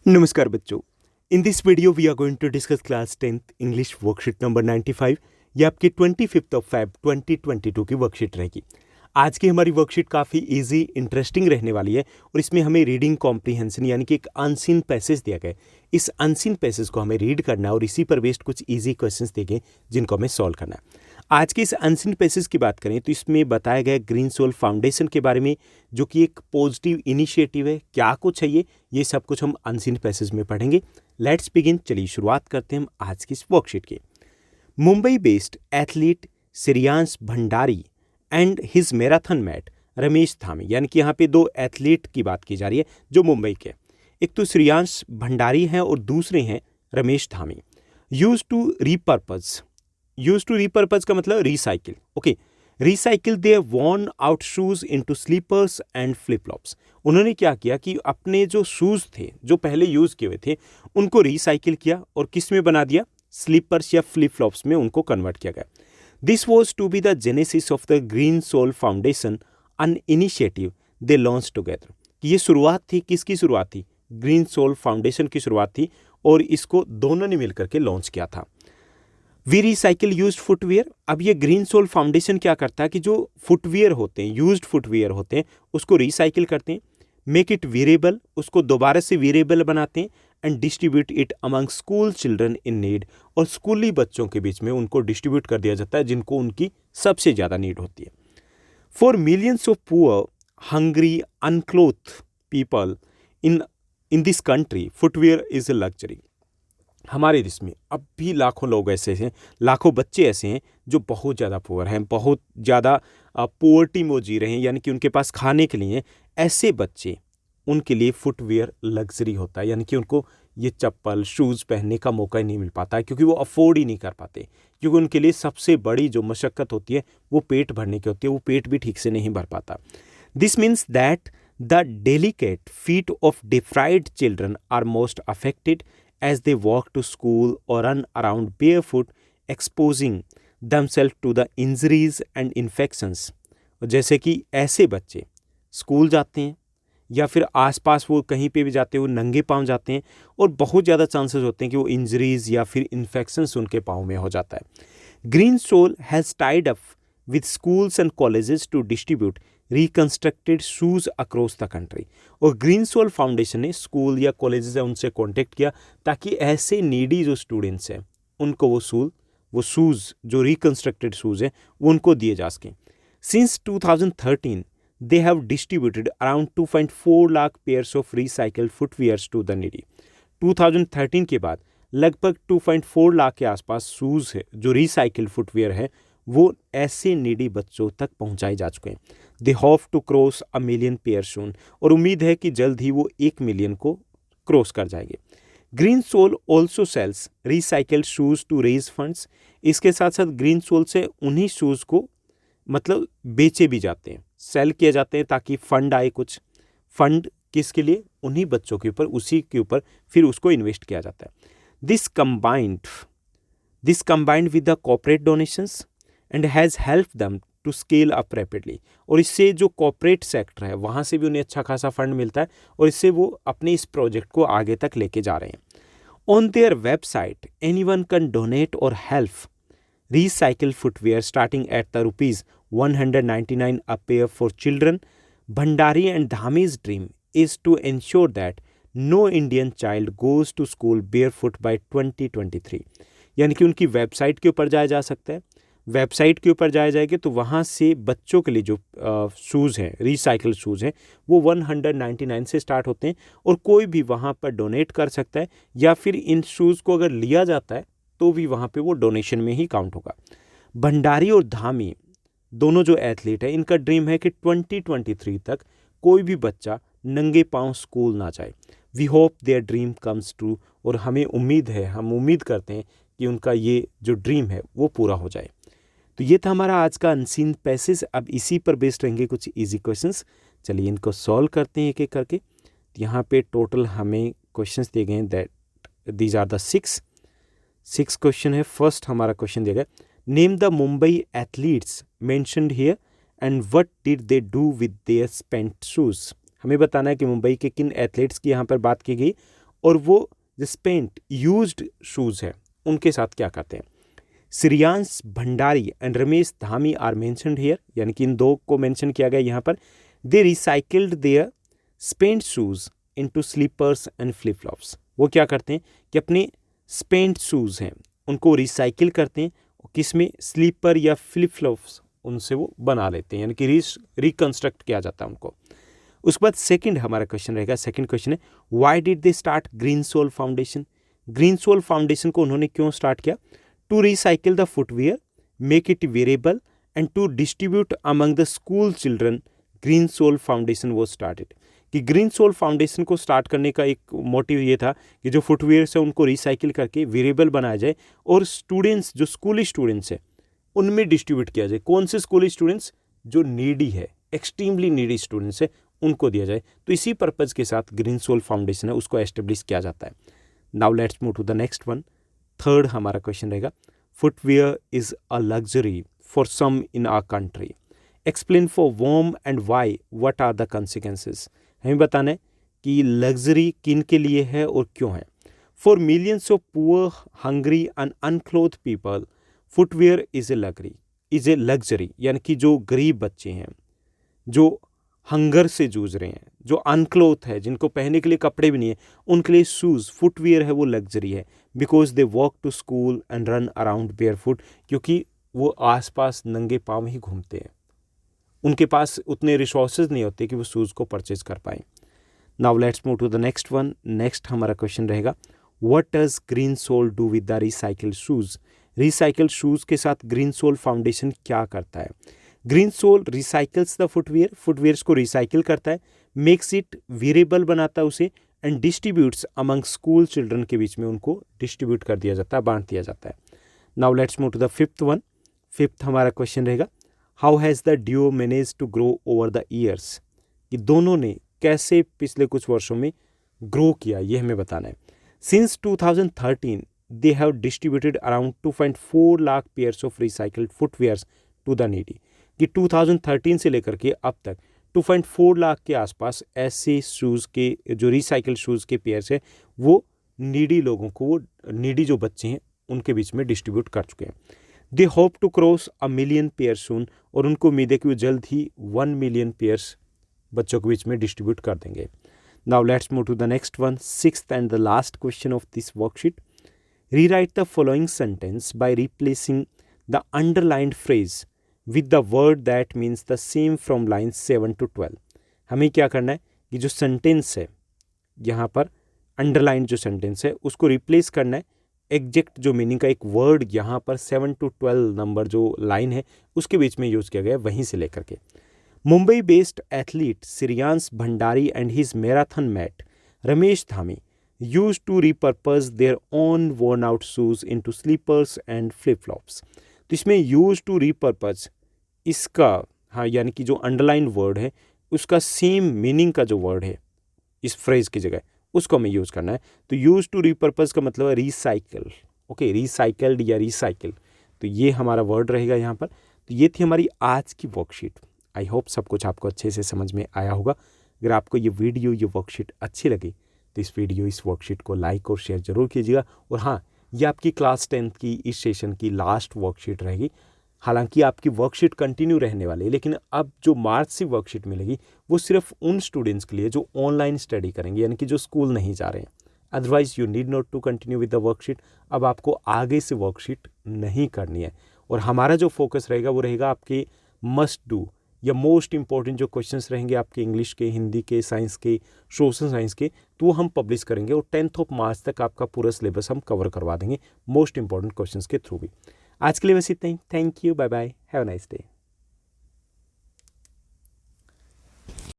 नमस्कार बच्चों। In this video we are going to discuss class 10th English worksheet number 95। ये आपके 25 Feb 2022 की वर्कशीट रहेगी। आज की हमारी वर्कशीट काफ़ी इजी इंटरेस्टिंग रहने वाली है और इसमें हमें रीडिंग कॉम्प्रीहेंशन यानी कि एक अनसीन पैसेज दिया गया है। इस अनसीन पैसेज को हमें रीड करना है और इसी पर बेस्ड कुछ इजी क्वेश्चंस दिए गए जिनको हमें सॉल्व करना है। आज के इस अनसीन पैसेज की बात करें तो इसमें बताया गया ग्रीन सोल फाउंडेशन के बारे में, जो कि एक पॉजिटिव इनिशिएटिव है। क्या कुछ है ये सब कुछ हम अनसीन पैसेज में पढ़ेंगे। Let's begin. चलिए शुरुआत करते हैं हम आज की इस वर्कशीट की। Mumbai based athlete Shreyansh Bhandari and his marathon mate Ramesh Dhami, यानी कि यहाँ पे दो एथलीट की बात की जा रही है जो मुंबई के, एक तो श्रेयांश भंडारी हैं और दूसरे हैं Ramesh Dhami. Use to repurpose का मतलब recycle. Okay, recycle their worn out shoes into slippers and flip flops. उन्होंने क्या किया कि अपने जो शूज थे जो पहले यूज किए हुए थे उनको रिसाइकिल किया और किस में बना दिया, स्लीपर्स या फ्लिप फ्लॉप्स में उनको कन्वर्ट किया गया। This was to be the genesis of the green sole foundation, an initiative they launch together. ये शुरुआत थी, किसकी शुरुआत थी? ग्रीन सोल फाउंडेशन की शुरुआत थी और इसको दोनों ने मिलकर के लॉन्च किया था। We recycle used footwear. अब ये ग्रीन सोल फाउंडेशन क्या करता है कि जो फुटवियर होते हैं, यूज्ड फुटवियर होते हैं, उसको रिसाइकिल करते हैं, मेक इट वीरेबल, उसको दोबारा से वीरेबल बनाते हैं, and distribute it among school children in need, और स्कूली बच्चों के बीच में उनको डिस्ट्रीब्यूट कर दिया जाता है जिनको उनकी सबसे ज़्यादा नीड होती है। For millions of poor hungry unclothe people in this country footwear is a luxury. हमारे देश में अब भी लाखों लोग ऐसे हैं, लाखों बच्चे ऐसे हैं जो बहुत ज़्यादा पुअर हैं, बहुत ज़्यादा पोवर्टी में जी रहे हैं, यानी कि उनके पास खाने के लिए ऐसे बच्चे, उनके लिए फुटवियर लग्जरी होता है, यानी कि उनको ये चप्पल शूज़ पहनने का मौका ही नहीं मिल पाता है क्योंकि वो अफोर्ड ही नहीं कर पाते, क्योंकि उनके लिए सबसे बड़ी जो मशक्क़त होती है वो पेट भरने की होती है, वो पेट भी ठीक से नहीं भर पाता। This means that the delicate feet of deprived children are most affected as they walk to school or run around barefoot, exposing themselves to the injuries and infections। जैसे कि ऐसे बच्चे स्कूल जाते हैं या फिर आसपास वो कहीं पे भी जाते हैं, वो नंगे पाँव जाते हैं और बहुत ज़्यादा चांसेस होते हैं कि वो इंजरीज या फिर इन्फेक्शंस उनके पाँव में हो जाता है। Green sole has tied up with schools and colleges to distribute reconstructed shoes across the country। और ग्रीन सोल फाउंडेशन ने स्कूल या कॉलेजेस है उनसे कांटेक्ट किया ताकि ऐसे नीडी जो स्टूडेंट्स हैं उनको वो शूज़ जो रिकन्स्ट्रक्टेड शूज़ हैं वो उनको दिए जा सकें। Since 2013 they have distributed around 2.4 lakh pairs of recycled footwears to the needy. 2013 के बाद लगभग 2.4 लाख के आसपास शूज़ है जो रिसाइकल्ड फुटवियर है वो ऐसे नीडी बच्चों तक पहुंचाए जा चुके हैं। They hope to cross 1 million pair soon, और उम्मीद है कि जल्द ही वो 1 मिलियन को क्रॉस कर जाएंगे। Green sole also sells recycled shoes to raise funds. इसके साथ साथ ग्रीन सोल से उन्हीं शूज़ को मतलब बेचे भी जाते हैं, सेल किए जाते हैं ताकि फंड आए। कुछ फंड किसके लिए? उन्हीं बच्चों के ऊपर, उसी के ऊपर फिर उसको इन्वेस्ट किया जाता है। This combined with the corporate donations and has help them to scale up rapidly. और इससे जो कॉर्पोरेट सेक्टर है वहाँ से भी उन्हें अच्छा खासा फंड मिलता है और इससे वो अपने इस प्रोजेक्ट को आगे तक लेके जा रहे हैं। On their website anyone can donate और help recycle footwear starting at the ₹199 a pair for children. Bhandari and Dhami's dream is to ensure that no Indian child goes to school barefoot by 2023। यानी कि उनकी वेबसाइट के ऊपर जाया जा सकता है, वेबसाइट के ऊपर जाया जाएगा तो वहाँ से बच्चों के लिए जो शूज़ हैं, रिसाइकल शूज़ हैं, वो 199 से स्टार्ट होते हैं और कोई भी वहाँ पर डोनेट कर सकता है, या फिर इन शूज़ को अगर लिया जाता है तो भी वहाँ पे वो डोनेशन में ही काउंट होगा। भंडारी और धामी दोनों जो एथलीट हैं, इनका ड्रीम है कि 2023 तक कोई भी बच्चा नंगे पाँव स्कूल ना जाए। We hope their dream comes true. और हमें उम्मीद है, हम उम्मीद करते हैं कि उनका ये जो ड्रीम है वो पूरा हो जाए। तो ये था हमारा आज का अनसीन पैसेज। अब इसी पर बेस्ड रहेंगे कुछ इजी क्वेश्चंस। चलिए इनको सॉल्व करते हैं एक एक करके। यहाँ पे टोटल हमें क्वेश्चंस दिए गए हैं, that these are the 6 question है। फर्स्ट हमारा क्वेश्चन दिया गया, name the Mumbai athletes mentioned here and what did they do with their spent shoes. हमें बताना है कि मुंबई के किन एथलीट्स की यहाँ पर बात की गई और वो जो स्पेंट यूज्ड शूज़ है उनके साथ क्या करते हैं। Shreyansh Bhandari and Ramesh Dhami are mentioned here, यानी कि इन दो को मेंशन किया गया यहाँ पर। They recycled their spent shoes into slippers and flip flops. वो क्या करते हैं कि अपने स्पेंट शूज़ हैं उनको रिसाइकिल करते हैं, किस में, स्लीपर या फ्लिप फ्लॉप्स उनसे वो बना लेते हैं, यानी कि रिकंस्ट्रक्ट किया जाता है उनको। उसके बाद सेकंड हमारा क्वेश्चन रहेगा, सेकंड क्वेश्चन है why did they start green sole foundation. Green sole foundation को उन्होंने क्यों स्टार्ट किया। To recycle the footwear, make it wearable and to distribute among the school children, green sole foundation वो started. कि green sole foundation को start करने का एक मोटिव ये था कि जो फुटवेयर है उनको रिसाइकिल करके वेरेबल बनाया जाए और स्टूडेंट्स, जो स्कूली स्टूडेंट्स हैं उनमें डिस्ट्रीब्यूट किया जाए। कौन से स्कूली स्टूडेंट्स, जो नीडी है, एक्सट्रीमली नीडी स्टूडेंट्स है, उनको दिया जाए। तो इसी पर्पज़ के साथ ग्रीन सोल फाउंडेशन है उसको एस्टेब्लिश किया जाता है। Now let's move to the next one. Third हमारा क्वेश्चन रहेगा footwear is a luxury for some in our country, explain for whom and why, what are the consequences. हमें बताना है कि लग्जरी किन के लिए है और क्यों है। For millions of poor, hungry and unclothe people, footwear is a luxury, यानी कि जो गरीब बच्चे हैं, जो हंगर से जूझ रहे हैं, जो अनक्लोथ है, जिनको पहनने के लिए कपड़े भी नहीं है, उनके लिए शूज़, फुटवेयर है वो लग्जरी है। Because they walk to school and run around barefoot, क्योंकि वो आसपास नंगे पाँव ही घूमते हैं, उनके पास उतने रिसोर्सेज नहीं होते कि वो शूज़ को परचेज कर पाएँ। Now let's move to the next one. Next हमारा क्वेश्चन रहेगा what does green sole do with the recycled shoes. Recycled shoes के साथ ग्रीन सोल फाउंडेशन क्या करता है। Green sole recycles the footwear, footwears को रिसाइकिल करता है, मेक्स इट वेरेबल बनाता है उसे, and distributes among school children के बीच में उनको डिस्ट्रीब्यूट कर दिया जाता है, बांट दिया जाता है। Now let's move to the fifth one. Fifth हमारा क्वेश्चन रहेगा how has the duo manage to grow over the years. कि दोनों ने कैसे पिछले कुछ वर्षों में ग्रो किया, ये हमें बताना है। Since 2013 they have distributed around 2.4 lakh pairs of recycled footwears to the needy. कि 2013 से लेकर के अब तक 2.4 लाख के आसपास ऐसे शूज़ के, जो रिसाइकल्ड शूज़ के पेयर्स हैं, वो नीडी लोगों को, वो नीडी जो बच्चे हैं उनके बीच में डिस्ट्रीब्यूट कर चुके हैं। They hope to cross 1 million pair soon, और उनको उम्मीद है कि वो जल्द ही 1 मिलियन पेयर्स बच्चों के बीच में डिस्ट्रीब्यूट कर देंगे। Now let's move to the next one, sixth and the last question of this worksheet. Rewrite the following sentence by replacing the underlined phrase with the word that means the same from lines 7 to 12। हमें क्या करना है कि जो sentence है यहाँ पर, underlined जो सेंटेंस है उसको रिप्लेस करना है एग्जैक्ट जो मीनिंग का एक वर्ड यहाँ पर 7 to 12 नंबर जो लाइन है उसके बीच में यूज़ किया गया है, वहीं से लेकर के। Mumbai based athlete Shreyansh Bhandari and his marathon mate Ramesh Dhami use to repurpose their own worn out shoes into sleepers and flip flops। तो इसमें यूज टू repurpose इसका, हाँ, यानी कि जो अंडरलाइन वर्ड है उसका सेम मीनिंग का जो वर्ड है इस फ्रेज की जगह, उसको हमें यूज़ करना है। तो यूज टू repurpose का मतलब है रिसाइकल, ओके, रिसाइकल्ड या रिसाइकिल। तो ये हमारा वर्ड रहेगा यहाँ पर। तो ये थी हमारी आज की वर्कशीट। आई होप सब कुछ आपको अच्छे से समझ में आया होगा। अगर आपको ये वीडियो, ये वर्कशीट अच्छी लगी तो इस वर्कशीट को लाइक और शेयर जरूर कीजिएगा। और हाँ, ये आपकी क्लास 10th की इस सेशन की लास्ट वर्कशीट रहेगी। हालांकि आपकी वर्कशीट कंटिन्यू रहने वाली है, लेकिन अब जो मार्च से वर्कशीट मिलेगी वो सिर्फ उन स्टूडेंट्स के लिए जो ऑनलाइन स्टडी करेंगे, यानी कि जो स्कूल नहीं जा रहे हैं। Otherwise you need not to continue with the worksheet. अब आपको आगे से वर्कशीट नहीं करनी है, और हमारा जो फोकस रहेगा वो रहेगा आपके मस्ट डू या मोस्ट इंपॉर्टेंट जो क्वेश्चंस रहेंगे आपके इंग्लिश के, हिंदी के, साइंस के, सोशल साइंस के, तो वो हम पब्लिश करेंगे। और 10th मार्च तक आपका पूरा सिलेबस हम कवर करवा देंगे मोस्ट इंपॉर्टेंट क्वेश्चंस के थ्रू भी। आज के लिए बस इतना ही। Thank you, bye bye, have a nice day.